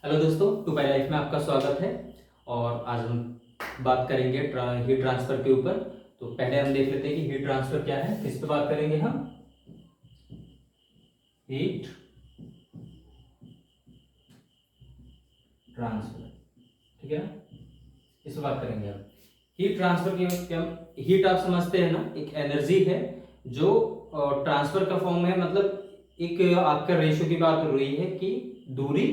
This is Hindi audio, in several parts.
हेलो दोस्तों, टू बाई लाइफ में आपका स्वागत है। और आज हम बात करेंगे हीट ट्रांसफर के ऊपर। तो पहले हम देख लेते हैं कि हीट ट्रांसफर क्या है। किस पे बात करेंगे हम? हीट ट्रांसफर, ठीक है ना। इस पे बात करेंगे हम। हीट ट्रांसफर के क्या, हीट आप समझते हैं ना, एक एनर्जी है जो ट्रांसफर का फॉर्म है। मतलब एक आपका रेशियो की बात हो रही है कि दूरी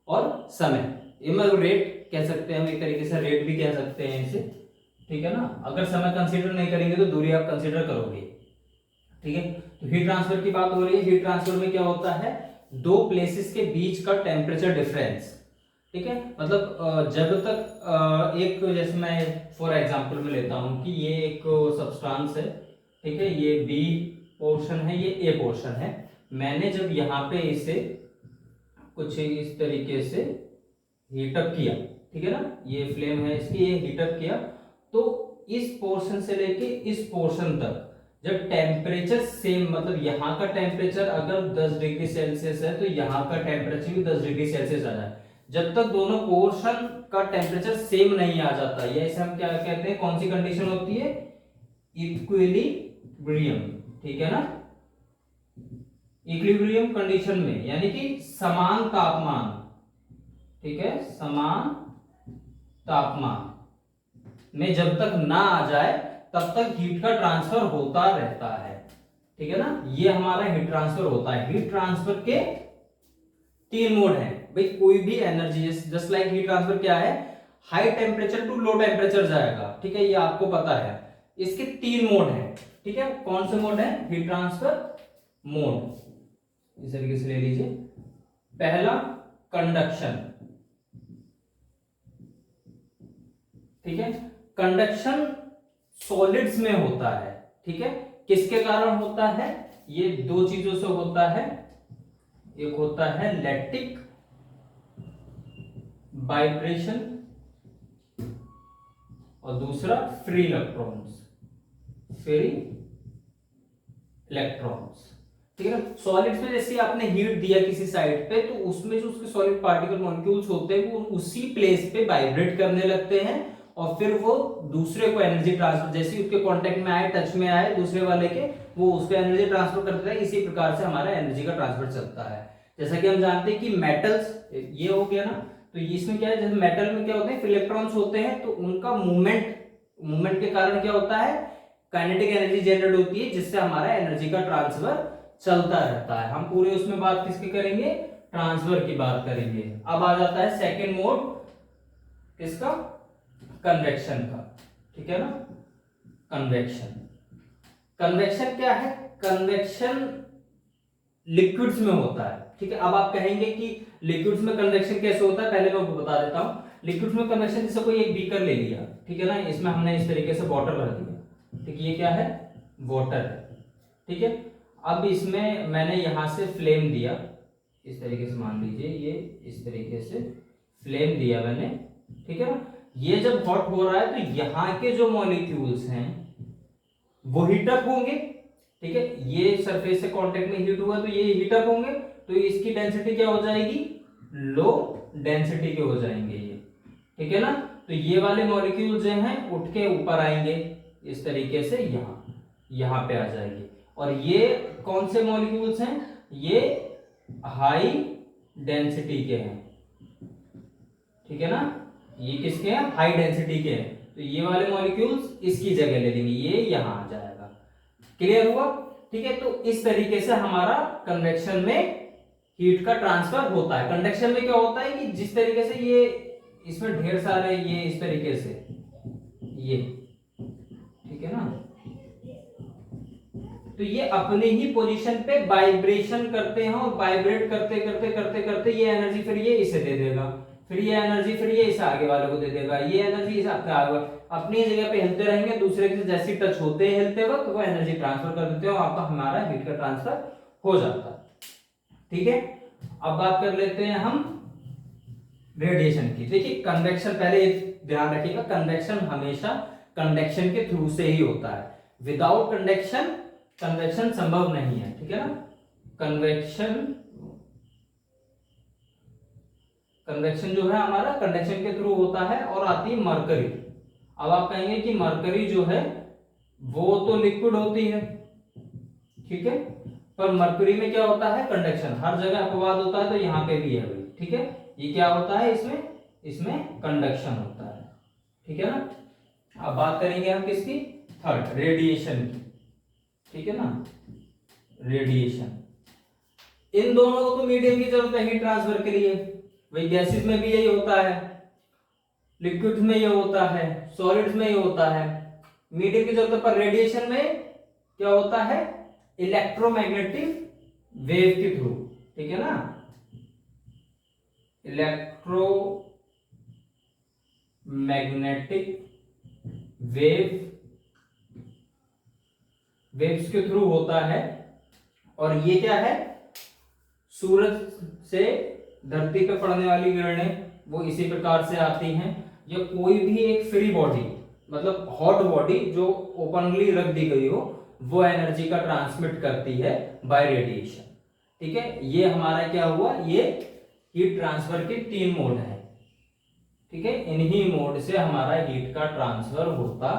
और समय, ये मतलब रेट कह सकते हैं हम, एक तरीके से रेट भी कह सकते हैं इसे, ठीक है ना। अगर समय कंसीडर नहीं करेंगे तो दूरी आप कंसीडर करोगे, ठीक है। तो हीट ट्रांसफर की बात हो रही है। हीट ट्रांसफर में क्या होता है, दो प्लेसेस के बीच का टेम्परेचर डिफरेंस, ठीक है। मतलब जब तक एक, जैसे मैं फॉर एग्जांपल में लेता हूं कि ये एक सब्सटेंस है, ठीक है, ये बी पोर्शन है, ये ए पोर्शन है। मैंने जब यहाँ पे इसे कुछ इस तरीके से हीटअप किया, ठीक है ना, ये फ्लेम है इसकी, ये हीटअप किया, तो इस पोर्शन से लेके इस पोर्शन तक जब टेम्परेचर सेम, मतलब यहाँ का टेम्परेचर अगर 10 डिग्री सेल्सियस है तो यहाँ का टेम्परेचर भी 10 डिग्री सेल्सियस आ जाए। जब तक दोनों पोर्शन का टेम्परेचर सेम नहीं आ जाता, या इसे हम क्या कहते हैं, कौन सी कंडीशन होती है? इक्विलिब्रियम, ठीक है ना। इक्विलिब्रियम कंडीशन में यानी कि समान तापमान, ठीक है, समान तापमान में जब तक ना आ जाए तब तक हीट का ट्रांसफर होता रहता है, ठीक है ना। ये हमारा हीट ट्रांसफर होता है। हीट ट्रांसफर के तीन मोड हैं भाई। कोई भी energy, just like heat transfer क्या है, high temperature to low temperature जाएगा, ठीक है, ये आपको पता है। इसके तीन मोड हैं, ठीक है। कौन से मोड है? हीट ट्रांसफर मोड, इस तरीके से ले लीजिए। पहला कंडक्शन, ठीक है। कंडक्शन सॉलिड्स में होता है, ठीक है। किसके कारण होता है? ये दो चीजों से होता है। एक होता है लैक्टिक वाइब्रेशन और दूसरा फ्री इलेक्ट्रॉन्स, फ्री इलेक्ट्रॉन्स, ठीक है। सॉलिड्स में जैसे आपने हीट दिया किसी साइड पे, तो उसमें जो उसके सॉलिड पार्टिकल मॉलिक्यूल्स होते हैं वो उसी प्लेस पे वाइब्रेट करने लगते हैं और फिर वो दूसरे को एनर्जी ट्रांसफर, जैसे उसके कांटेक्ट में आए, टच में आए दूसरे वाले के, वो उसको एनर्जी ट्रांसफर करता है। इसी प्रकार से हमारा एनर्जी का ट्रांसफर चलता है। जैसा कि हम जानते हैं कि मेटल्स, ये हो गया ना, तो इसमें क्या है, जैसे मेटल में क्या होते हैं, इलेक्ट्रॉन्स होते हैं, तो उनका मूवमेंट, मूवमेंट के कारण क्या होता है, काइनेटिक एनर्जी जनरेट होती है, जिससे हमारा एनर्जी का ट्रांसफर चलता रहता है। हम पूरे उसमें बात किसकी करेंगे? ट्रांसफर की बात करेंगे। अब आ जाता है सेकेंड मोड, किसका? कन्वेक्शन का, ठीक है ना। कन्वेक्शन, कन्वेक्शन क्या है? कन्वेक्शन लिक्विड्स में होता है, ठीक है। अब आप कहेंगे कि लिक्विड्स में कन्वेक्शन कैसे होता है, पहले मैं आपको बता देता हूं। लिक्विड्स में कन्वेक्शन, जैसे कोई एक बीकर ले लिया, ठीक है ना, इसमें हमने इस तरीके से वाटर भर दिया, ठीक है, ये क्या है? वाटर है, ठीक है। अब इसमें मैंने यहां से फ्लेम दिया, इस तरीके से मान लीजिए, ये इस तरीके से फ्लेम दिया मैंने, ठीक है ना। ये जब हॉट हो रहा है तो यहाँ के जो मॉलिक्यूल्स हैं वो हीटअप होंगे, ठीक है। ये सरफेस से कांटेक्ट में हीट हुआ तो ये हीटअप होंगे, तो इसकी डेंसिटी क्या हो जाएगी? लो डेंसिटी के हो जाएंगे ये, ठीक है ना। तो ये वाले मॉलिक्यूल जो हैं उठ के ऊपर आएंगे इस तरीके से, यहां पे आ जाएंगे। और ये कौन से मॉलिक्यूल्स हैं? ये हाई डेंसिटी के हैं, ठीक है ना। ये किसके हैं? हाई डेंसिटी के हैं। तो ये वाले मॉलिक्यूल्स इसकी जगह ले लेंगे, ये यहां आ जाएगा। क्लियर हुआ? ठीक है। तो इस तरीके से हमारा कन्वेक्शन में हीट का ट्रांसफर होता है। कंडक्शन में क्या होता है कि जिस तरीके से ये, इसमें ढेर सारे ये इस तरीके से, ये, ठीक है ना, तो ये अपने ही पोजीशन पे वाइब्रेशन करते हैं और वाइब्रेट करते करते करते करते ये एनर्जी फिर ये इसे दे देगा, फिर ये एनर्जी फिर ये इसे आगे वाले को दे देगा, ये एनर्जी इसे आगे अपनी जगह पे हिलते रहेंगे। दूसरे के जैसे टच होते हैं हिलते वक्त वो एनर्जी ट्रांसफर कर देते हो, आपका हमारा हीट का ट्रांसफर हो जाता है, ठीक है। अब बात कर लेते हैं हम रेडिएशन की। देखिए कन्वेक्शन, पहले ध्यान रखिएगा, कन्वेक्शन हमेशा कंडक्शन के थ्रू से ही होता है। विदाउट कंडक्शन कन्वेक्शन संभव नहीं है, ठीक है ना। कन्वेक्शन कन्वेक्शन जो है हमारा कंडक्शन के थ्रू होता है। और आती है मरकरी। अब आप कहेंगे कि मरकरी जो है वो तो लिक्विड होती है, ठीक है, पर मरकरी में क्या होता है, कंडक्शन। हर जगह अपवाद होता है तो यहाँ पे भी है भाई, ठीक है। ये क्या होता है, इसमें कंडक्शन होता है, ठीक है ना। अब बात करेंगे हम किसकी, थर्ड, रेडिएशन की, ठीक है ना। रेडिएशन, इन दोनों को तो मीडियम की जरूरत है हीट ट्रांसफर के लिए। वही गैसेस में भी यही होता है, लिक्विड्स में ये होता है, सॉलिड्स में ये होता है, मीडियम की जरूरत है। पर रेडिएशन में क्या होता है, इलेक्ट्रोमैग्नेटिक वेव के थ्रू, ठीक है ना। इलेक्ट्रोमैग्नेटिक वेव्स के थ्रू होता है। और ये क्या है, सूरज से धरती पे पड़ने वाली किरणें वो इसी प्रकार से आती हैं। या कोई भी एक फ्री बॉडी, मतलब हॉट बॉडी जो ओपनली रख दी गई हो, वो एनर्जी का ट्रांसमिट करती है बाय रेडिएशन, ठीक है। ये हमारा क्या हुआ, ये हीट ट्रांसफर के 3 मोड है, ठीक है। इन्हीं मोड से हमारा हीट का ट्रांसफर होता